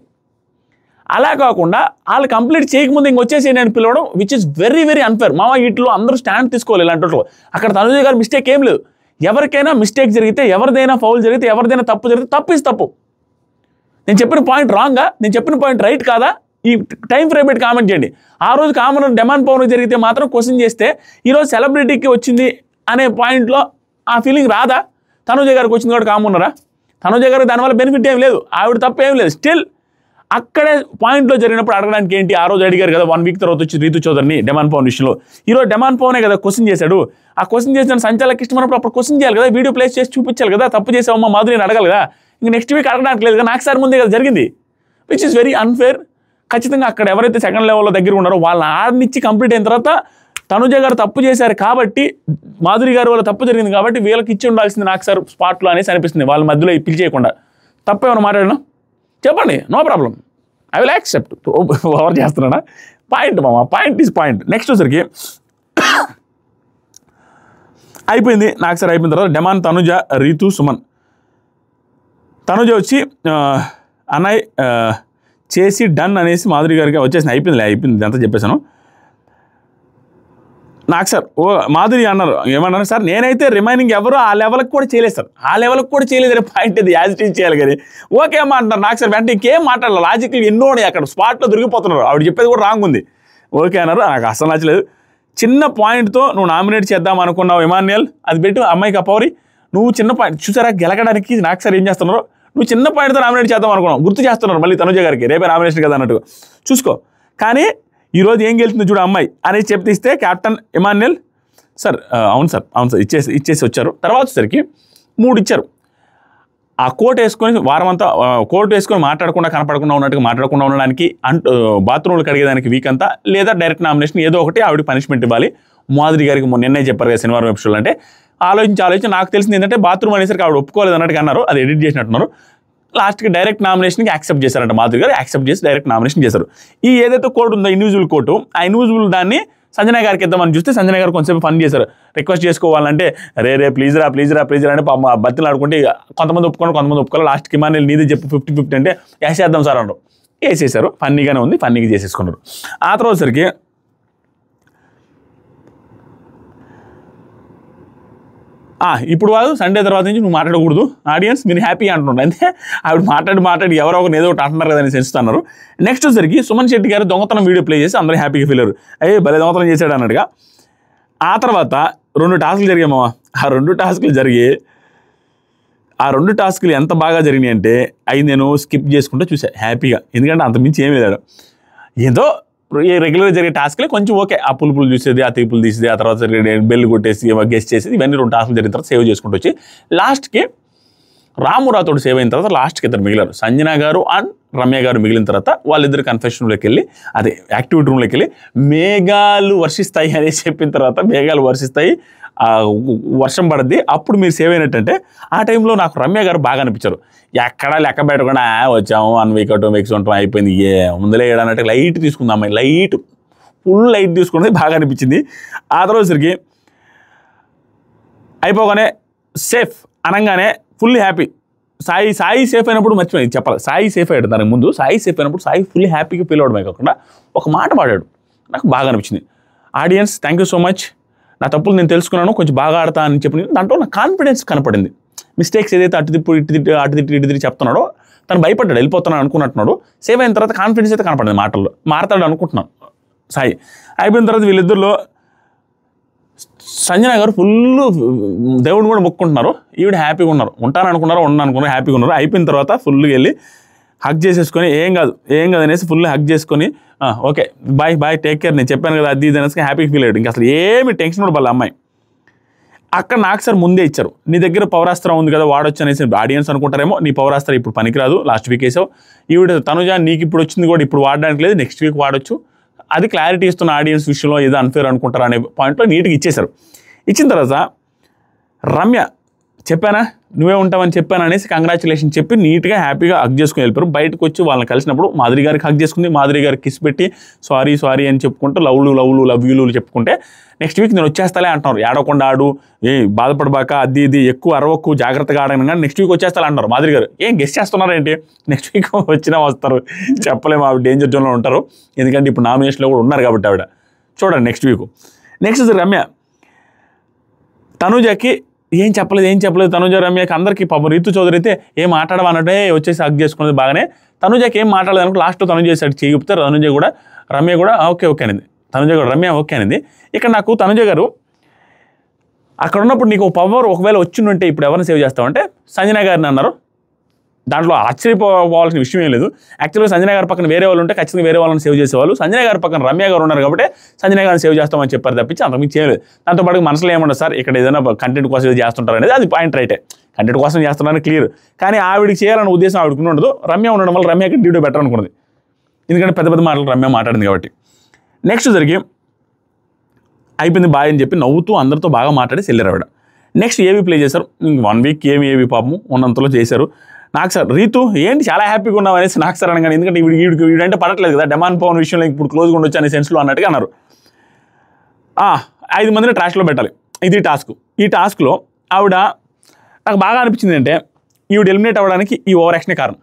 అలా కాకుండా వాళ్ళు కంప్లీట్ చేయకముందు ఇంకొచ్చేసి నేను పిలవడం which is very very unfair. మామ వీటిలో అందరూ స్టాండ్ తీసుకోవాలి ఇలాంటి. అక్కడ తనుజ గారు మిస్టేక్ ఏం లేదు. ఎవరికైనా మిస్టేక్ జరిగితే, ఎవరిదైనా ఫౌల్ జరిగితే, ఎవరిదైనా తప్పు జరిగితే తప్పు. నేను చెప్పిన పాయింట్ రాంగా, నేను చెప్పిన పాయింట్ రైట్ కాదా, ఈ టైం ఫ్రేమ్ పెట్టి కామెంట్ చేయండి. ఆ రోజు కామన్ డెమాన్ పవన్ జరిగితే మాత్రం క్వశ్చన్ చేస్తే ఈరోజు సెలబ్రిటీకి వచ్చింది అనే పాయింట్లో ఆ ఫీలింగ్ రాదా? తనుజ గారికి వచ్చింది కూడా కామన్నారా? తనుజ గారికి దానివల్ల బెనిఫిట్ ఏం లేదు, ఆవిడ తప్పు ఏం లేదు. స్టిల్ అక్కడే పాయింట్లో జరిగినప్పుడు అడగడానికి ఏంటి, ఆ రోజు అడిగారు కదా 1 వీక్ తర్వాత వచ్చి రీతు చౌదరిని డెమాన్ పవన్ విషయంలో. ఈరోజు డెమాన్ పవనే కదా క్వశ్చన్ చేశాడు. ఆ క్వశ్చన్ చేసిన సంచాలకి ఇష్టమైనప్పుడు అప్పుడు క్వశ్చన్ చేయాలి కదా, వీడియో ప్లేస్ చేసి చూపించాలి కదా, తప్పు చేసావమ్మా మాధురిని అడగాలి కదా. ఇంక నెక్స్ట్ వీక్ అడగడానికి లేదు కదా, నాకు సార్ ముందే కదా జరిగింది, విచ్ ఇస్ వెరీ అన్ఫేర్. ఖచ్చితంగా అక్కడ ఎవరైతే సెకండ్ లెవెల్లో దగ్గర ఉన్నారో వాళ్ళని ఆడనిచ్చి కంప్లీట్ అయిన తర్వాత తనుజ గారు తప్పు చేశారు కాబట్టి, మాధురి గారు వాళ్ళ తప్పు జరిగింది కాబట్టి వీళ్ళకి ఇచ్చి ఉండాల్సింది నాకు సార్ స్పాట్లో అనేసి అనిపిస్తుంది. వాళ్ళ మధ్యలో పిలిచేయకుండా తప్పు ఏమైనా మాట్లాడినా చెప్పండి, no problem, I will accept. Over చేస్తున్నానా? పాయింట్ మామ, పాయింట్ ఈజ్ పాయింట్. నెక్స్ట్ వచ్చరికి అయిపోయింది నాకు సార్. అయిపోయిన తర్వాత డెమాన్, తనుజ, రీతు, సుమన్. తనుజ వచ్చి అన్నయ్య చేసి డన్ అనేసి మాధురి గారికి వచ్చేసింది. అయిపోయింది ఇదంతా చెప్పేశాను. నాకు సార్ మాధురి అన్నారు, ఏమన్నారు సార్, నేనైతే రిమైనింగ్ ఎవరు ఆ లెవెల్కి కూడా చేయలేదు సార్, ఆ లెవెల్కి కూడా చేయలేదు పాయింట్ ఇది యాజ్ ఇట్ ఈజ్ చేయాలి కానీ ఓకే అమ్మా అంటారు. నాకు సార్ వెంటనే ఇంకేం మాట్లాడాలి, లాజిక్లు ఎన్నో ఉన్నాయి అక్కడ, స్పాట్లో దొరికిపోతున్నారు. ఆవిడ చెప్పేది కూడా రాంగ్ ఉంది. ఓకే అన్నారు, నాకు అసలు నచ్చలేదు. చిన్న పాయింట్తో నువ్వు నామినేట్ చేద్దాం అనుకున్నావు ఇమాన్యుయల్, అది పెట్టి అమ్మాయికి అప్పవరి, నువ్వు చిన్న పాయింట్ చూసారా గెలకడానికి నాకు సార్ ఏం చేస్తున్నారు, నువ్వు చిన్న పాయింట్తో నామినేట్ చేద్దాం అనుకున్నావు, గుర్తు చేస్తున్నారు మళ్ళీ తనుజ గారికి, రేపే నామినేషన్ కదా అన్నట్టుగా చూసుకో. కానీ ఈరోజు ఏం గెలుతుంది చూడు అమ్మాయి అనేది చెప్తే క్యాప్టెన్ ఇమాన్యుయల్ సార్ అవును సార్ ఇచ్చేసి వచ్చారు. తర్వాత వచ్చేసరికి 3 ఇచ్చారు. ఆ కోట్ వేసుకొని వారం అంతా కోట్ వేసుకొని మాట్లాడకుండా కనపడకుండా ఉన్నట్టుగా మాట్లాడకుండా ఉండడానికి బాత్రూమ్లు కడిగేదానికి వీక్ అంతా, లేదా డైరెక్ట్ నామినేషన్ ఏదో ఒకటి ఆవిడ పనిష్మెంట్ ఇవ్వాలి. మాధురి గారికి నిన్నే చెప్పారు కదా శనివారం ఎపిసోడ్లో. అంటే ఆలోచించి నాకు తెలిసింది ఏంటంటే బాత్రూమ్ అనేసరికి ఆవిడ ఒప్పుకోలేదు అన్నట్టుగా అన్నారు, అది ఎడిట్ చేసినట్టున్నారు. లాస్ట్కి డైరెక్ట్ నామినేషన్కి యాక్సెప్ట్ చేశారంట మాధురి గారు, యాక్సెప్ట్ చేసి డైరెక్ట్ నామినేషన్ చేశారు. ఈ ఏదైతే కోర్టు ఉందో ఇండివిజువల్ కోర్టు, ఆ ఇండివిజువల్ దాన్ని సంజయ్ గారికి ఇద్దామని చూస్తే సంజయ్ గారు కొంచెం ఫన్ చేశారు. రిక్వెస్ట్ చేసుకోవాలంటే రే ప్లీజ్ రా అని బతిని ఆడుకుంటే కొంతమంది ఒప్పుకోవాలి. లాస్ట్కి ఇమాన్యుయల్ నీదే చెప్పు 50-50 అంటే వేసేద్దాం సార్ అన్నారు, వేసేసారు. ఫన్నీగానే ఉంది, ఫన్నీగా చేసేసుకున్నారు. ఆ తర్వాత సరికి ఇప్పుడు కాదు, సండే తర్వాత నుంచి నువ్వు మాట్లాడకూడదు, ఆడియన్స్ మీరు హ్యాపీ అంటున్నారు. అంటే ఆవిడ మాట్లాడి ఎవరో ఒకరు ఏదో ఒకటి అంటున్నారు కదా అని సెన్స్తున్నారు. నెక్స్ట్ వచ్చేసరికి సుమన్ శెట్టి గారు దొంగతనం వీడియో ప్లే చేసి అందరూ హ్యాపీగా ఫీల్ అయ్యారు. భలే దొంగతనం చేశాడు అన్నట్టుగా. ఆ తర్వాత 2 టాస్క్లు జరిగాయి మావా. ఆ 2 టాస్క్లు జరిగి ఆ 2 టాస్క్లు ఎంత బాగా జరిగినాయి అంటే అవి నేను స్కిప్ చేసుకుంటూ చూసాను హ్యాపీగా. ఎందుకంటే అంతమించి ఏమీ లేదు. ఏదో రెగ్యులర్గా జరిగే టాస్క్లే కొంచెం ఓకే. ఆ పులుపులు చూసేది, ఆ తీపులు తీసేది, ఆ తర్వాత బెల్ కొట్టేసి గెస్ట్ చేసేది, ఇవన్నీ 2 టాస్క్లు జరిగిన తర్వాత సేవ్ చేసుకుంటూ వచ్చి లాస్ట్కి రామురాతోడు సేవ్ అయిన తర్వాత లాస్ట్కి ఇద్దరు మిగిలారు. సంజన గారు అండ్ రమ్య గారు మిగిలిన తర్వాత వాళ్ళిద్దరు కన్ఫెషన్ రూమ్లోకి వెళ్ళి, అదే యాక్టివిటీ రూమ్లోకి వెళ్ళి మేఘాలు వర్షిస్తాయి అని చెప్పిన తర్వాత మేఘాలు వర్షిస్తాయి, వర్షం పడుద్ది, అప్పుడు మీరు సేవ్ అయినట్టంటే ఆ టైంలో నాకు రమ్య గారు బాగా అనిపించారు. ఎక్కడా లెక్క పెట్టకుండా వచ్చాము 1 వీక్ 2 వీక్స్ ఉంటాం అయిపోయింది, ముందులే ఏడన్నట్టు లైట్ తీసుకుంది అమ్మాయి, ఫుల్ లైట్ తీసుకున్నది బాగా అనిపించింది. ఆ తర్వాత సరికి అయిపోగానే సేఫ్ అనగానే ఫుల్ హ్యాపీ. సాయి సేఫ్ అయినప్పుడు మర్చిపోయింది చెప్పాలి, సాయి సేఫ్ అయ్యాడు. దానికి ముందు సాయి సేఫ్ అయినప్పుడు సాయి ఫుల్ హ్యాపీగా ఫీల్ అవడమే కాకుండా ఒక మాట పాడాడు, నాకు బాగా అనిపించింది. Audience thank you so much, నా తప్పులు నేను తెలుసుకున్నాను, కొంచెం బాగా ఆడతా అని చెప్పి దాంట్లో నా కాన్ఫిడెన్స్ కనపడింది. మిస్టేక్స్ ఏదైతే అటు తిట్టి చెప్తున్నాడో తను భయపడ్డాడు, వెళ్ళిపోతున్నాడు అనుకున్నట్టున్నాడు. సేవ్ అయిన తర్వాత కాన్ఫిడెన్స్ అయితే కనపడింది మాటల్లో, మారతాడు అనుకుంటున్నాను సాయి. అయిపోయిన తర్వాత వీళ్ళిద్దరిలో సంజన గారు ఫుల్ దేవుడిని కూడా మొక్కుంటున్నారు, ఈవిడ హ్యాపీగా ఉన్నారు, ఉంటారనుకున్నారు, ఉండనుకున్నారు, హ్యాపీగా ఉన్నారు. అయిపోయిన తర్వాత ఫుల్గా వెళ్ళి హగ్ చేసేసుకొని ఏం కాదు అనేసి ఫుల్ హగ్ చేసుకొని ఓకే బాయ్ టేక్ కేర్, నేను చెప్పాను కదా అది ఇది అనేసి హ్యాపీగా ఫీల్ అయ్యాడు. ఇంకా అసలు ఏమి టెన్షన్ కూడా వాళ్ళ అమ్మాయి. అక్కడ నాకు సార్ ముందే ఇచ్చారు, నీ దగ్గర పౌరాస్త్రం ఉంది కదా వాడొచ్చు అనేసి. ఆడియన్స్ అనుకుంటారేమో నీ పౌరాస్త్రం ఇప్పుడు పనికిరాదు, లాస్ట్ వీక్ వేసావు, ఈవిడ తనుజ నీకు ఇప్పుడు వచ్చింది కూడా ఇప్పుడు వాడడానికి లేదు, నెక్స్ట్ వీక్ వాడొచ్చు, అది క్లారిటీ ఇస్తున్న ఆడియన్స్ విషయంలో ఏదో అన్ఫేర్ అనుకుంటారు అనే పాయింట్లో నీట్గా ఇచ్చేశారు. ఇచ్చిన తర్వాత రమ్య చెప్పానా నువ్వే ఉంటావని చెప్పాను అనేసి కంగ్రాచులేషన్ చెప్పి నీట్గా హ్యాపీగా హగ్ చేసుకుని వెళ్ళిపోయారు. బయటకు వచ్చి వాళ్ళని కలిసినప్పుడు మాధురి గారికి హగ్ చేసుకుంది, మాధురి గారికి కిస్ పెట్టి సారీ అని చెప్పుకుంటూ లవ్ యూలు చెప్పుకుంటే నెక్స్ట్ వీక్ నేను వచ్చేస్తాలే అంటున్నారు. ఏడవకుండా ఆడు, బాధపడబాక, అది ఇది ఎక్కువ అరవకు, జాగ్రత్తగా ఆడను, కానీ నెక్స్ట్ వీక్ వచ్చేస్తాలే అంటారు. మాధురి గారు ఏం గెస్ట్ చేస్తున్నారేంటి, నెక్స్ట్ వీక్ వచ్చినా వస్తారు, చెప్పలేము, ఆవిడ డేంజర్ జోన్లో ఉంటారు, ఎందుకంటే ఇప్పుడు నామినేషన్లో కూడా ఉన్నారు కాబట్టి ఆవిడ. చూడండి నెక్స్ట్ వీక్. నెక్స్ట్ రమ్య తనుజకి ఏం చెప్పలేదు తనుజ రమ్యకి అందరికీ. పాపం రీతు చౌదరి అయితే ఏం మాట్లాడవన్నట్టే వచ్చేసి హగ్ చేసుకున్నది బాగానే. తనుజకి ఏం మాట్లాడలేదు అనుకో, లాస్ట్లో తనుజ చేశాడు చేయి చెప్తారు. రమ్య కూడా ఓకే అనింది, రమ్య ఓకే అనింది. ఇక్కడ నాకు తనుజ గారు అక్కడ ఉన్నప్పుడు నీకు పవర్ ఒకవేళ వచ్చిందంటే ఇప్పుడు ఎవరిని సేవ్ చేస్తామంటే సంజన గారిని అన్నారు. దాంట్లో ఆశ్చర్యపోవాల్సిన విషయం ఏం లేదు. యాక్చువల్గా సంజన గారి పక్కన వేరే వాళ్ళు ఉంటే ఖచ్చితంగా వేరే వాళ్ళని సేవ్ చేసేవాళ్ళు. సంజన గారి పక్కన రమ్య గారు ఉన్నారు కాబట్టి సంజన గారిని సేవ్ చేస్తామని చెప్పారు తప్పించి అంతకుమించి చేయలేదు. దాంతోపాటు మనసులో ఏమన్నా సార్ ఇక్కడ ఏదైనా కంటెంట్ కోసం ఏదో చేస్తుంటారు అనేది అది పాయింట్ రైటే, కంటెంట్ కోసం చేస్తున్నారని క్లియర్. కానీ ఆవిడికి చేయాలన్న ఉద్దేశం ఆవిడకి ఉండదు. రమ్య ఉండడం వల్ల రమ్యకి డ్యూటీ బెటర్ అనుకున్నది, ఎందుకంటే పెద్ద మాటలు రమ్య మాట్లాడింది కాబట్టి. నెక్స్ట్ జరిగి అయిపోయింది బాయ్ అని చెప్పి నవ్వుతూ అందరితో బాగా మాట్లాడి వెళ్ళారు ఆవిడ. నెక్స్ట్ ఏవి ప్లే చేశారు, 1 వీక్ ఏవి పాపము ఉన్నంతలో చేశారు. నాకు సార్ రీతు ఏంటి చాలా హ్యాపీగా ఉన్నావు అనేసి నాకు సార్ అనగానే, ఎందుకంటే వీడంటే పడట్లేదు కదా, డెమాన్ పవన్ విషయంలో ఇప్పుడు క్లోజ్గా ఉండొచ్చు అనే సెన్స్లో అన్నట్టుగా అన్నారు. 5 మందిని ట్రాష్లో పెట్టాలి, ఇది టాస్క్. ఈ టాస్క్లో ఆవిడ నాకు బాగా అనిపించింది అంటే ఈవిడ ఎలిమినేట్ అవ్వడానికి ఈ ఓవర్ యాక్షనే కారణం.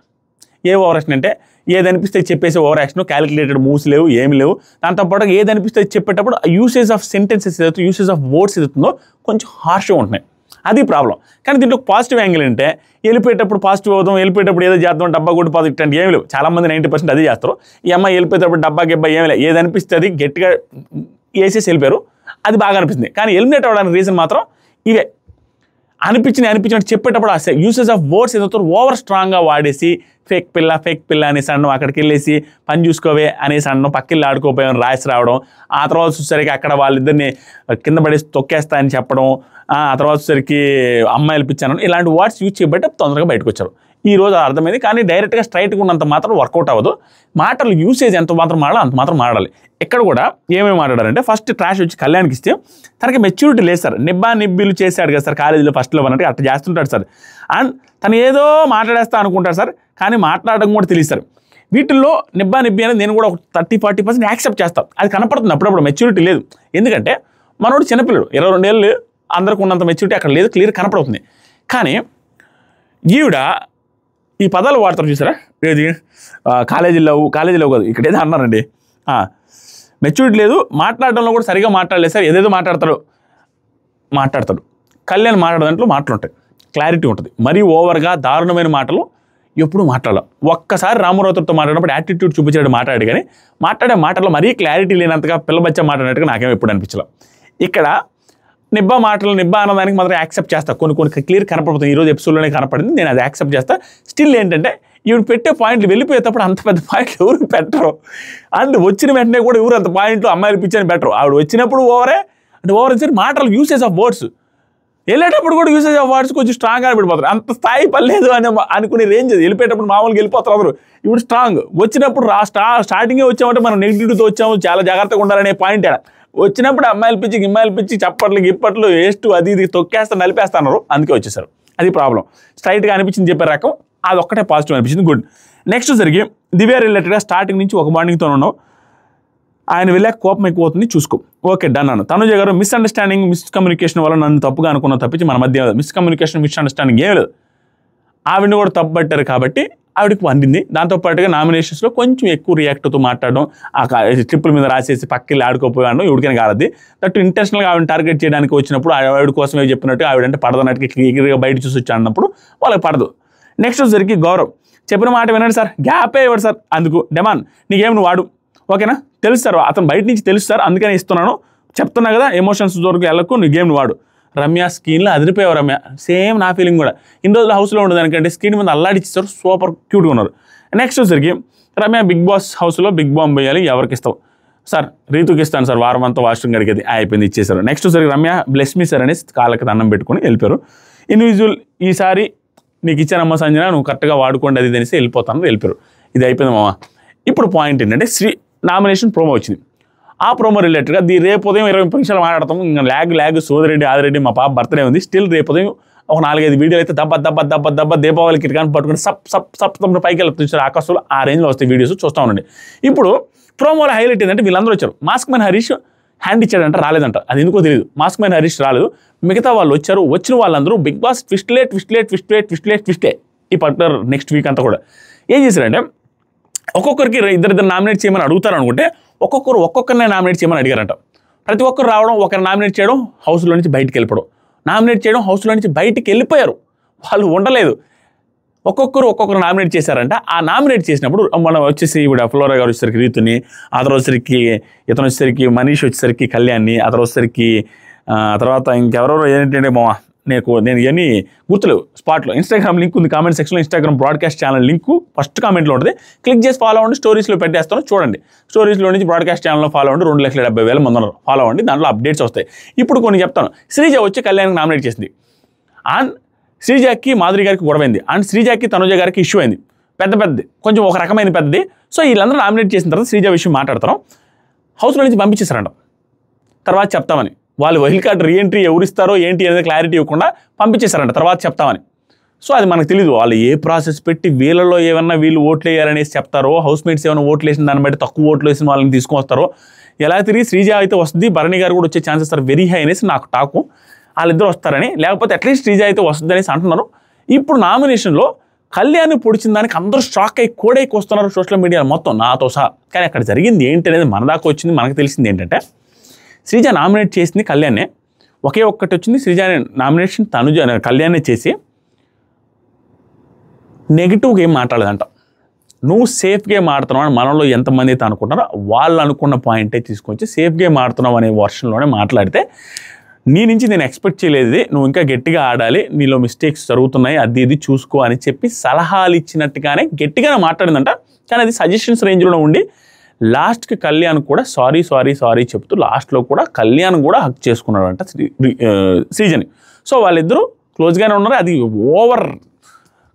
ఏ ఓవర్ యాక్షన్ అంటే ఏదనిపిస్తే చెప్పేసే ఓవర్ యాక్షన్, క్యాలిక్యులేటెడ్ మూవ్స్ లేవు, ఏమి లేవు. దాంతోపాటు ఏదనిపిస్తే చెప్పేటప్పుడు యూసేజ్ ఆఫ్ సెంటెన్సెస్ ఏదైతే యూసేజ్ ఆఫ్ వర్డ్స్ ఏదైతుందో కొంచెం హార్ష్గా ఉంటున్నాయి, అది ప్రాబ్లం. కానీ దీంట్లో పాజిటివ్ యాంగిల్ అంటే వెళ్ళిపోయేటప్పుడు పాజిటివ్ అవుదాం, వెళ్ళిపోయేటప్పుడు ఏదో చేద్దాం, డబ్బా కొట్టి పాజిటివ్ అంటే ఏమి లేవు. చాలామంది 90% అదే చేస్తారు. ఈ అమ్మాయి వెళ్ళిపోయేటప్పుడు డబ్బా గిబ్బా ఏమి లేవు, ఏది అనిపిస్తే అది గట్టిగా వేసేసి వెళ్ళిపోయారు, అది బాగా అనిపిస్తుంది. కానీ ఎలిమినేట్ అవ్వడానికి రీజన్ మాత్రం ఇవే. అనిపించినట్టు చెప్పేటప్పుడు ఆ యూసేజ్ ఆఫ్ వర్డ్స్ ఏదైతే ఓవర్ స్ట్రాంగ్గా వాడేసి ఫేక్ పిల్ల అనేసి అన్నం, అక్కడికి వెళ్ళేసి పని చూసుకోవే అనేసి అన్నం, పక్కిల్లు ఆడుకోపోయామని రాసి రావడం, ఆ తర్వాత చూసేసరికి అక్కడ వాళ్ళిద్దరిని కింద పడేసి తొక్కేస్తా అని చెప్పడం, ఆ తర్వాత వచ్చేసరికి అమ్మాయిలు పిచ్చాను, ఇలాంటి వర్డ్స్ యూజ్ చేయబట్టి తొందరగా బయటకు వచ్చారు. ఈ రోజు అర్థమైంది. కానీ డైరెక్ట్గా స్ట్రైట్గా ఉన్నంత మాత్రం వర్కౌట్ అవ్వదు. మాటలు యూసేజ్ ఎంత మాత్రం మాడాలి అంత మాత్రం మాడాలి. ఇక్కడ కూడా ఏమేమి మాట్లాడారంటే ఫస్ట్ ట్రాష్ వచ్చి కళ్యాణ్కి ఇస్తే తనకి మెచ్యూరిటీ లేదు సార్, నిబ్బిలు చేశాడు కదా సార్ కాలేజీలో ఫస్ట్లో అన్నట్టు అట్లా చేస్తుంటాడు సార్. అండ్ తను ఏదో మాట్లాడేస్తా అనుకుంటాడు సార్, కానీ మాట్లాడడం కూడా తెలియదు సార్. వీటిల్లో నిబ్బి అనేది నేను కూడా ఒక 30-40% యాక్సెప్ట్ చేస్తాను. అది కనపడుతుంది అప్పుడప్పుడు, మెచ్యూరిటీ లేదు. ఎందుకంటే మనోడు చిన్నపిల్లడు, 22 ఏళ్ళు, అందరికి ఉన్నంత మెచ్యూరిటీ అక్కడ లేదు, క్లియర్ కనపడుతుంది. కానీ ఈవిడ ఈ పదాలు వాడతారు చూసారా, ఏది కాలేజీలో కాదు, ఇక్కడ ఏదో అన్నారండి, మెచ్యూరిటీ లేదు, మాట్లాడడంలో కూడా సరిగా మాట్లాడలేదు సార్, ఏదేదో మాట్లాడతాడు. కళ్యాణ్ మాట్లాడే దాంట్లో మాటలు ఉంటాయి, క్లారిటీ ఉంటుంది. మరీ ఓవర్గా దారుణమైన మాటలు ఎప్పుడు మాట్లాడాలి. ఒక్కసారి రామారావుతో మాట్లాడినప్పుడు యాటిట్యూడ్ చూపించాడు మాట్లాడి, కానీ మాట్లాడే మాటల్లో మరీ క్లారిటీ లేనంతగా పిల్లబచ్చ మాట్లాడినట్టుగా నాకేమో ఎప్పుడు అనిపించలే. ఇక్కడ నిబ్బా అన్నదానికి మాత్రం యాక్సెప్ట్ చేస్తా, కొన్ని క్లియర్ కనపడుతుంది. ఈరోజు ఎపిసోడ్లోనే కనపడింది, నేను అది యాక్సెప్ట్ చేస్తా. స్టిల్ ఏంటంటే ఈవిడ పెట్టే పాయింట్లు వెళ్ళిపోయేటప్పుడు అంత పెద్ద పాయింట్లు ఎవరు పెట్టరు, అండ్ వచ్చిన వెంటనే కూడా ఎవరు అంత పాయింట్లు అమ్మాయిలు పిచ్చని పెట్టరు. ఆవిడ వచ్చినప్పుడు ఓవరే, అంటే ఓవర్ వచ్చి మాటలు యూసేజ్ ఆఫ్ వర్డ్స్, వెళ్ళేటప్పుడు కూడా యూసేజ్ ఆఫ్ వర్డ్స్ కొంచెం స్ట్రాంగ్గా పడిపోతారు. అంత స్థాయి పర్లేదు అని అనుకునే రేంజ్, వెళ్ళిపోయేటప్పుడు మామూలుగా వెళ్ళిపోతారు అందరూ. ఇప్పుడు స్ట్రాంగ్ వచ్చినప్పుడు స్టార్టింగే వచ్చామంటే మనం నెగిటివ్తో వచ్చాము, చాలా జాగ్రత్తగా ఉండాలనే పాయింట్. వచ్చినప్పుడు అమ్మాయిలు పిచ్చి గిప్పట్లు వేస్ట్ అది ఇది తొక్కేస్తా నలిపేస్తున్నారు, అందుకే వచ్చేసారు. అది ప్రాబ్లం. స్ట్రైట్గా అనిపించింది చెప్పే రకం, అది ఒక్కటే పాజిటివ్ అనిపించింది, గుడ్. నెక్స్ట్ సరికి దివ్య రిలేటెడ్గా స్టార్టింగ్ నుంచి ఒక బాండింగ్తో ఉన్నావు, ఆయన వెళ్ళాక కోపం ఎక్కువ అవుతుంది చూసుకో, ఓకే డన్ అన్న. తనుజ గారు మిస్అండర్స్టాండింగ్ మిస్కమ్యూనికేషన్ వల్ల నన్ను తప్పుగా అనుకున్న తప్పించి మన మధ్య మిస్కమ్యూనికేషన్ మిస్అండర్స్టాండింగ్ ఏం లేదు. ఆవిడని కూడా తప్పు పట్టారు కాబట్టి ఆవిడకి వండింది. దాంతోపాటుగా నామినేషన్స్లో కొంచెం ఎక్కువ రియాక్ట్తో మాట్లాడడం, ఆ ట్రిప్పుల మీద రాసేసి పక్కకి ఆడుకోపోయాను, ఎవరికైనా కాలది. దట్టు ఇంటెన్షనల్గా ఆవిడని టార్గెట్ చేయడానికి వచ్చినప్పుడు ఆవిడ కోసమే చెప్పినట్టు ఆవిడంటే పడదన్నట్టుగా క్లియర్గా బయట చూసి వచ్చి అన్నప్పుడు వాళ్ళకి పడదు. నెక్స్ట్ వచ్చేసరికి గౌరవ్ చెప్పిన మాట వినండి సార్, గ్యాపే ఇవ్వడు సార్, అందుకు డెమాన్ నీకేం నువ్వు వాడు, ఓకేనా, తెలుసు సార్, అతను బయట నుంచి తెలుసు సార్, అందుకని ఇస్తున్నాను, చెప్తున్నా కదా, ఎమోషన్స్ వరకు వెళ్ళకు, నీ గేమ్ వాడు. రమ్య స్క్రీన్లో అదిరిపోయావు రమ్య, సేమ్ నా ఫీలింగ్ కూడా. ఇన్ని రోజులు హౌస్లో ఉండదు దానికంటే స్క్రీన్ మీద అల్లాడిచ్చారు, సూపర్ క్యూట్గా ఉన్నారు. నెక్స్ట్ వచ్చేసరికి రమ్య బిగ్ బాస్ హౌస్లో బిగ్ బాంబ్ వేయాలి, ఎవరికి ఇస్తావు సార్? రీతుకి ఇస్తాను సార్, వారం అంతా వాష్రూమ్ గడిగేది అయిపోయింది, ఇచ్చేసారు. నెక్స్ట్ వచ్చేసరికి రమ్య బ్లెస్ మీ సార్ అనేసి కాళ్ళకి దండం పెట్టుకుని వెళ్ళిపోయారు. ఇండివిజువల్ ఈసారి నీకు ఇచ్చానమ్మ సంజన, నువ్వు కరెక్ట్గా వాడుకోండి అది తెలిసి వెళ్ళిపోతాను, వెళ్ళిపోయారు. ఇది అయిపోయింది మామ. ఇప్పుడు పాయింట్ ఏంటంటే నామినేషన్ ప్రోమో వచ్చింది. ఆ ప్రోమో రిలేటెడ్గా రేపు ఉదయం 20 నిమిషాలు మాట్లాడతాము. ఇంకా ల్యాగ్ సోదరెడ్డి ఆదిరెడ్డి మా పాప బర్త్డే ఉంది, స్టిల్ రేపు ఉదయం ఒక 4-5 వీడియోలు అయితే దెబ్బ దీపావళి కిటికాన్ని పట్టుకుని సప్ పైకి వెళ్తారు ఆకాశంలో, ఆ రేంజ్లో వస్తాయి వీడియోస్, చూస్తూ ఉండండి. ఇప్పుడు ప్రోమోలో హైలైట్ ఏంటంటే వీళ్ళందరూ వచ్చారు. మాస్క్ మ్యాన్ హరీష్ హ్యాండ్ ఇచ్చాడంట, రాలేదంట, అది ఎందుకో తెలియదు. మాస్క్ మ్యాన్ హరీష్ రాలేదు, మిగతా వాళ్ళు వచ్చారు. వచ్చిన వాళ్ళందరూ బిగ్ బాస్ ట్విస్ట్లే ఈ పర్టికులర్ నెక్స్ట్ వీక్ అంతా కూడా ఏం చేశారంటే, ఒక్కొక్కరికి ఇద్దరు నామినేట్ చేయమని అడుగుతారు అనుకుంటే ఒక్కొక్కరినే నామినేట్ చేయమని అడిగారంట. ప్రతి ఒక్కరు రావడం, ఒకరు నామినేట్ చేయడం, హౌస్లో నుంచి బయటికి వెళ్ళిపోవడం, నామినేట్ చేయడం, హౌస్లో నుంచి బయటికి వెళ్ళిపోయారు, వాళ్ళు ఉండలేదు. ఒక్కొక్కరు నామినేట్ చేశారంట. ఆ నామినేట్ చేసినప్పుడు మనం వచ్చేసి ఇప్పుడు ఫ్లోరా గారు వచ్చేసరికి రీతుని, ఆ తర్వాత వచ్చేసరికి ఇతను వచ్చేసరికి మనీష్ వచ్చేసరికి కళ్యాణ్ని, ఆ తర్వాత వచ్చేసరికి తర్వాత ఇంకెవరెవరో ఏంటంటే నేను ఇవన్నీ గుర్తులేవు స్పాట్లో. ఇన్స్టాగ్రామ్ లింక్ ఉంది కామెంట్ సెక్షన్లో, Instagram broadcast channel link first కామెంట్లో ఉంటుంది, క్లిక్ చేసి ఫాలో అవ్వండి. స్టోరీస్లో పెట్టేస్తాను చూడండి, స్టోరీస్లో నుంచి బ్రాడ్కాస్ట్ ఛానల్లో ఫాలో అవ్వండి. 2,70,000 మంది ఉన్నారు, ఫాలో అవ్వండి, దాంట్లో అప్డేట్స్ వస్తాయి. ఇప్పుడు కొన్ని చెప్తాను. శ్రీజ వచ్చి కళ్యాణ్కి నామినేట్ చేసింది, అండ్ శ్రీజాకి మాధురి గారికి గొడవైంది, అండ్ శ్రీజాకి తనుజ గారికి ఇష్యూ అయింది, పెద్దది, కొంచెం ఒక రకమైన పెద్దది. సో వీళ్ళందరూ నామినేట్ చేసిన తర్వాత శ్రీజ విషయం మాట్లాడతారు, హౌస్లో నుంచి పంపించేశారంట. తర్వాత చెప్తామని వాళ్ళు వైల్డ్ కార్డ్ రీఎంట్రీ ఎవరిస్తారో ఏంటి అనేది క్లారిటీ ఇవ్వకుండా పంపించేశారంట, తర్వాత చెప్తామని. సో అది మనకు తెలియదు, వాళ్ళు ఏ ప్రాసెస్ పెట్టి వీళ్ళలో ఏమన్నా వీళ్ళు ఓట్లు వేయాలనేసి చెప్తారో, హౌస్ మేట్స్ ఏమైనా ఓట్లు వేసిన దాన్ని బట్టి తక్కువ ఓట్లు వేసిన వాళ్ళని తీసుకొస్తారో, ఎలా తిరిగి శ్రీజ అయితే వస్తుంది, భరణి గారు కూడా వచ్చే ఛాన్సెస్ ఆర్ వెరీ హై అనేసి నాకు టాకు, వాళ్ళిద్దరు వస్తారని, లేకపోతే అట్లీస్ట్ శ్రీజ అయితే వస్తుంది అనేసి అంటున్నారు. ఇప్పుడు నామినేషన్లో కళ్యాణ్ పొడిచిన దానికి అందరూ షాక్ అయ్యి కోడైకి వస్తున్నారు సోషల్ మీడియా మొత్తం, నాతో సహా. కానీ అక్కడ జరిగింది ఏంటి అనేది మన దాకా వచ్చింది, మనకు తెలిసింది ఏంటంటే శ్రీజ నామినేట్ చేసింది కళ్యాణ్నే, ఒకే ఒక్కటి వచ్చింది శ్రీజ నామినేషన్ తనుజ కళ్యాణ్నే చేసి నెగిటివ్గా ఏం మాట్లాడదంట. నువ్వు సేఫ్ గేమ్ ఆడుతున్నావు అని మనలో ఎంతమంది అయితే అనుకుంటారో వాళ్ళు అనుకున్న పాయింటే తీసుకొచ్చి సేఫ్ గేమ్ ఆడుతున్నావు అనే వర్షన్లోనే మాట్లాడితే, నీ నుంచి నేను ఎక్స్పెక్ట్ చేయలేదు, నువ్వు ఇంకా గట్టిగా ఆడాలి, నీలో మిస్టేక్స్ జరుగుతున్నాయి, అది ఇది చూసుకో అని చెప్పి సలహాలు ఇచ్చినట్టుగానే గట్టిగానే మాట్లాడిందంట. కానీ అది సజెషన్స్ రేంజ్లో ఉండి లాస్ట్కి కళ్యాణ్ కూడా సారీ చెప్తూ లాస్ట్లో కూడా కళ్యాణ్ కూడా హక్ చేసుకున్నాడంట శ్రీజని. సో వాళ్ళిద్దరూ క్లోజ్గానే ఉన్నారు. అది ఓవర్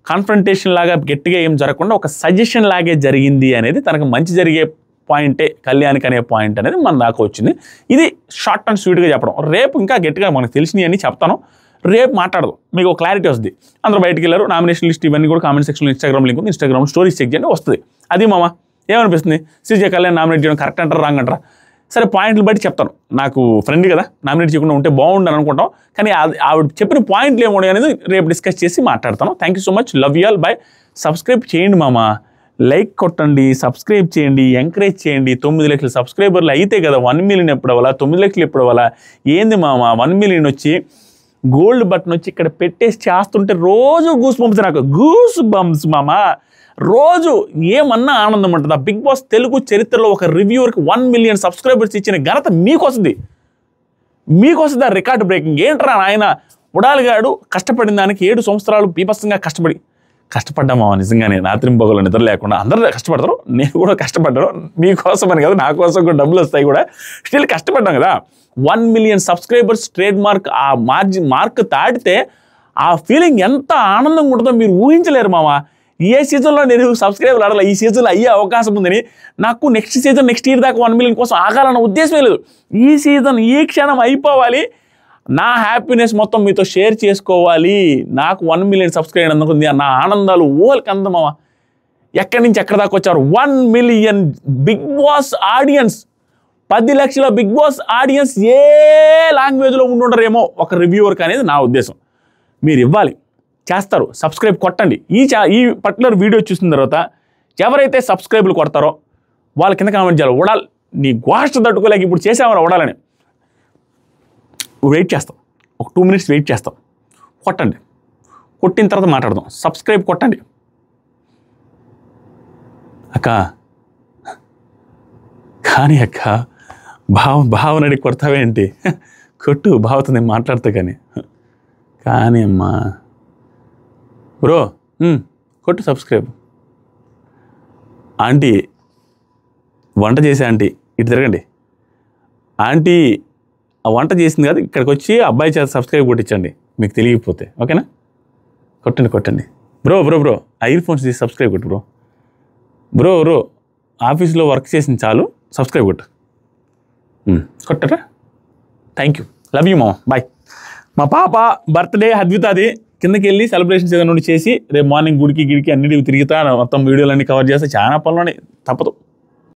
కాన్ఫ్రంటేషన్ లాగా గట్టిగా ఏం జరగకుండా ఒక సజెషన్ లాగే జరిగింది అనేది, తనకు మంచి జరిగే పాయింటే కళ్యాణ్కి అనే పాయింట్ అనేది మన దాకా వచ్చింది. ఇది షార్ట్ అండ్ స్వీట్గా చెప్పడం. రేపు ఇంకా గట్టిగా మనకు తెలిసినవి అని చెప్తాను, రేపు మాట్లాడదు, మీకు ఒక క్లారిటీ వస్తుంది. అందరూ బయటికి వెళ్ళారు, నామినేషన్ లిస్ట్ ఇవన్నీ కూడా కామెంట్ సెక్షన్లో ఇన్స్టాగ్రామ్ లింక్ ఉంది, ఇన్స్టాగ్రామ్ స్టోరీస్ చెక్ చేయండి, వస్తుంది. అది మామ ఏమనిపిస్తుంది, శ్రీజ కళ్యాణ్ నామినేట్ చేయడం కరెక్ట్ అంటారా రాంగ్ అంటారా? సరే పాయింట్లు బట్టి చెప్తాను, నాకు ఫ్రెండ్ కదా నామినేట్ చేయకుండా ఉంటే బాగుండని అనుకుంటాం, కానీ ఆవిడ చెప్పిన పాయింట్లు ఏమో అనేది రేపు డిస్కస్ చేసి మాట్లాడతాను. Thank you so much, love you all, by. Subscribe చేయండి మామ, లైక్ కొట్టండి, సబ్స్క్రైబ్ చేయండి, ఎంకరేజ్ చేయండి. 9 లక్షల సబ్స్క్రైబర్లు అయితే కదా 1 మిలియన్ ఎప్పుడు అవ్వాలా, 9 లక్షలు ఎప్పుడు అవ్వాలా, ఏంది మామ 1 మిలియన్ వచ్చి గోల్డ్ బటన్ వచ్చి ఇక్కడ పెట్టేసి చేస్తుంటే రోజు గూస్ బంప్స్, నాకు గూస్ బంప్స్ మామ. రోజు ఏమన్నా ఆనందం ఉంటుంది. ఆ బిగ్ బాస్ తెలుగు చరిత్రలో ఒక రివ్యూవర్కి 1 మిలియన్ సబ్స్క్రైబర్స్ ఇచ్చిన ఘనత మీకు వస్తుంది. ఆ రికార్డ్ బ్రేకింగ్. ఏంట్రా ఆయన ఉడాలిగాడు కష్టపడిన దానికి 7 సంవత్సరాలు బీభత్సంగా కష్టపడ్డామా నిజంగానే, రాత్రింపగలు నిద్ర లేకుండా. అందరూ కష్టపడతారు, నేను కూడా కష్టపడ్డాను మీకోసం అని కదా, నా కోసం కూడా డబ్బులు వస్తాయి కూడా, స్టిల్ కష్టపడ్డాం కదా. 1 మిలియన్ సబ్స్క్రైబర్స్ ట్రేడ్ మార్క్, ఆ మార్క్ దాటితే ఆ ఫీలింగ్ ఎంత ఆనందంగా ఉంటుందో మీరు ఊహించలేరు మామ. ఏ సీజన్లో నేను సబ్స్క్రైబర్లు ఆడాలి, ఈ సీజన్లో అయ్యే అవకాశం ఉందని. నాకు నెక్స్ట్ ఇయర్ దాకా 1 మిలియన్ కోసం ఆగాలన్న ఉద్దేశమే లేదు. ఈ సీజన్ ఈ క్షణం అయిపోవాలి, నా హ్యాపీనెస్ మొత్తం మీతో షేర్ చేసుకోవాలి. నాకు 1 మిలియన్ సబ్స్క్రైబర్ అందుకుంది, నా ఆనందాలు ఊహలకి అందమావా. ఎక్కడి నుంచి ఎక్కడి దాకా వచ్చారు? 1 మిలియన్ బిగ్ బాస్ ఆడియన్స్, 10 లక్షల బిగ్ బాస్ ఆడియన్స్ ఏ లాంగ్వేజ్లో ఉండుండరేమో ఒక రివ్యూవర్కి అనేది నా ఉద్దేశం. మీరు ఇవ్వాలి, చేస్తారు. సబ్స్క్రైబ్ కొట్టండి. ఈ పర్టికులర్ వీడియో చూసిన తర్వాత ఎవరైతే సబ్స్క్రైబ్లు కొడతారో వాళ్ళ కింద కామెంట్ చేయాలి, ఉడాలి నీ గోష్ట తట్టుకోలేక ఇప్పుడు చేసామరా ఉడాలని. వెయిట్ చేస్తాం, ఒక 2 మినిట్స్ వెయిట్ చేస్తాం. కొట్టండి, కొట్టిన తర్వాత మాట్లాడదాం. సబ్స్క్రైబ్ కొట్టండి. అక్క కానీ అక్క భావనడి కొడతావేంటి? కొట్టు, బావతో నేను మాట్లాడతా కానీ అమ్మా బ్రో కొట్టు సబ్స్క్రైబ్. ఆంటీ వంట చేసే ఆంటీ ఇటు తిరగండి. ఆంటీ ఆ వంట చేసింది కదా, ఇక్కడికి వచ్చి అబ్బాయి చేత సబ్స్క్రైబ్ కొట్టించండి మీకు తెలియకపోతే, ఓకేనా? కొట్టండి. బ్రో ఆ ఇయర్ ఫోన్స్ తీసి సబ్స్క్రైబ్ కొట్టు బ్రో ఆఫీస్లో వర్క్ చేసింది చాలు, సబ్స్క్రైబ్ కొట్టు. కొట్టరా? థ్యాంక్ యూ, లవ్ యూ మామ, బాయ్. మా పాప బర్త్డే అద్వితాది, కిందకి వెళ్ళి సెలబ్రేషన్స్ ఏదైనా చేసి రేపు మార్నింగ్ గుడికి అన్నిటికి తిరుగుతా, మొత్తం వీడియోలన్నీ కవర్ చేస్తే చాలా పనులు తప్పదు.